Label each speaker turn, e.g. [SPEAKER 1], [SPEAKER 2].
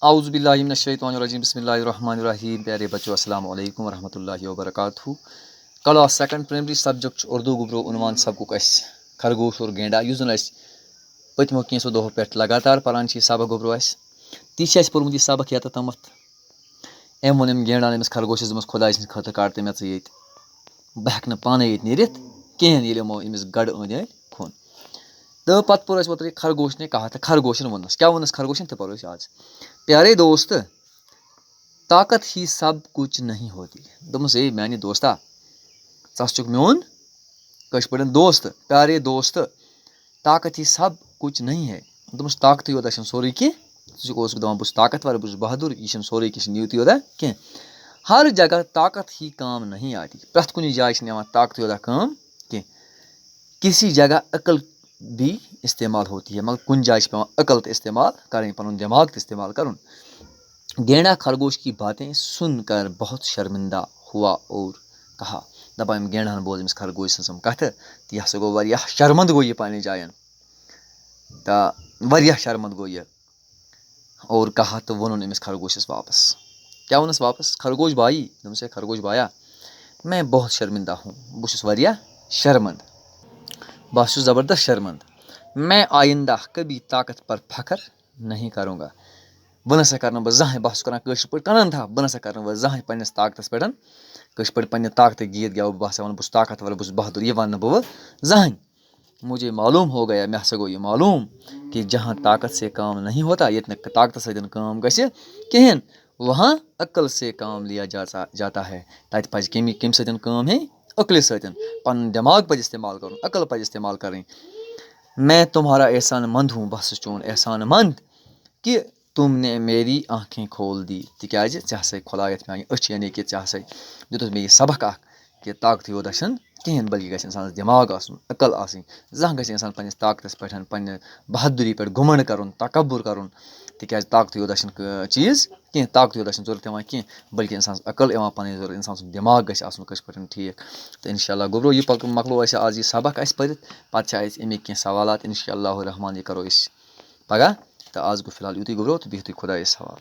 [SPEAKER 1] आउज़ु बिल्लाहि मिनश शैतानिर रजीम बिस्मिल्लाहिर रहमानिर रहीम। प्यारे बच्चों, अस्सलामु अलैकुम वरहमतुल्लाहि वबरकातुहू। Class second primary subject Urdu गुब्रो उनवान सबकुक खरगोश और गेंडा युस जन पत्मो कैंसो दोह पे लगातार पारान सबक गुब्रो ती पोर्मुत यह सबक यत तमत एम वोन गेंडान अमिस खरगोशस दोपस खुदा सद खतर काट मे ये बह हेक पाने ये नीरित कहें ये यमो अमिस गड़ अंद अंद खोन। तो पत पोर ओतर खरगोश ने कहा था, खरगोशन वनस क्या वनस खरगोशन तो पढ़ो आज। प्यारे दोस्त, ताकत ही सब कुछ नहीं होती। दोपस ए माने दोस्ता चुक मोन कश पे दोस्त, प्यारे दोस्त, ताकत ही सब कुछ नहीं है। दोपस ताकत योत सोरे कह दपान बहुत ताकतवर बहुत बहादुर यह सोरे कह नीत योत कह। हर जगह ताकत ही काम नहीं आती। प्रथ कुन जाए ताकत योत काम कह। किसी जगह अकल भी इस्तेमाल होती है, मगर कुछ जाए पे अकल तो इस्तेमाल करें, पन दिमाग तो इस्तेमाल कर। गेंडा खरगोश की बातें सुनकर बहुत शर्मिंदा हुआ और कहा, दपान गेंडा बोल अमिस खरगोश सम कथ तो यह गो वह शर्मंद गो यह पाने जायन तो वह शर्मंद गो यह और कहा तो वोन अमिस खरगोशस वापस क्या वनस वापस खरगोश भाई दोपस खरगोश भाया मैं बहुत शर्मिंदा हूँ, बहुत वरिया शर्मंद, बस ज़बरदस्त शर्मंद। मैं आइंदा कभी ताकत पर फख्र नहीं करूँगा। बह नसा कर बह जहें बस कर पे कन था बह नसा कर जहें पन्नस ताकतस पे कश पे पन्ने ताकत गीत गाओ बह वन बहुत ताकतवर बहुत बहादुर यह वन बह जहें। मुझे मालूम हो गया, मे हसा गो ये मालूम कि जहाँ ताकत से काम नहीं होता ये ताकत सदन काम गसे कहें, वहाँ अक्ल से काम लिया जाता है। तत पज कम सदन काम है अक्ल सदन पन दिमाग पज इस्तेमाल कर, अकल पज इस्तेमाल करें। मैं तुम्हारा एहसान मंद हूँ, बस चोन एहसान मंद कि तुमने मेरी आँखें खोल दी। तिकाज चे खुलायत मे अच, यानी कि चे दुत मे यह सबक कि ताकत योत कहें बल्कि गस इंसान दिमाग आसन, अकल आसन। जहाँ गस इंसान पन्नस ताकतस पे पन्ने बहादुरी पे घुमंड कर, तकब्बुर कर। तिकाज ताकत योत चीज़ कह, ताकत योत जरूरत कह, बल्कि इंसान अकल पन जरूरत, इंसान दिमाग गस आसन कश पे ठीक। तो इंशाअल्लाह गुब्रो यह मकलो आज यह सबक पढ़ पे अमिक कह सवाल इंशाअल्लाह रहमान यह करो पगह। तो आज गो फिलहाल युत गुब्रो तो बिहतु खुदायस हवाल।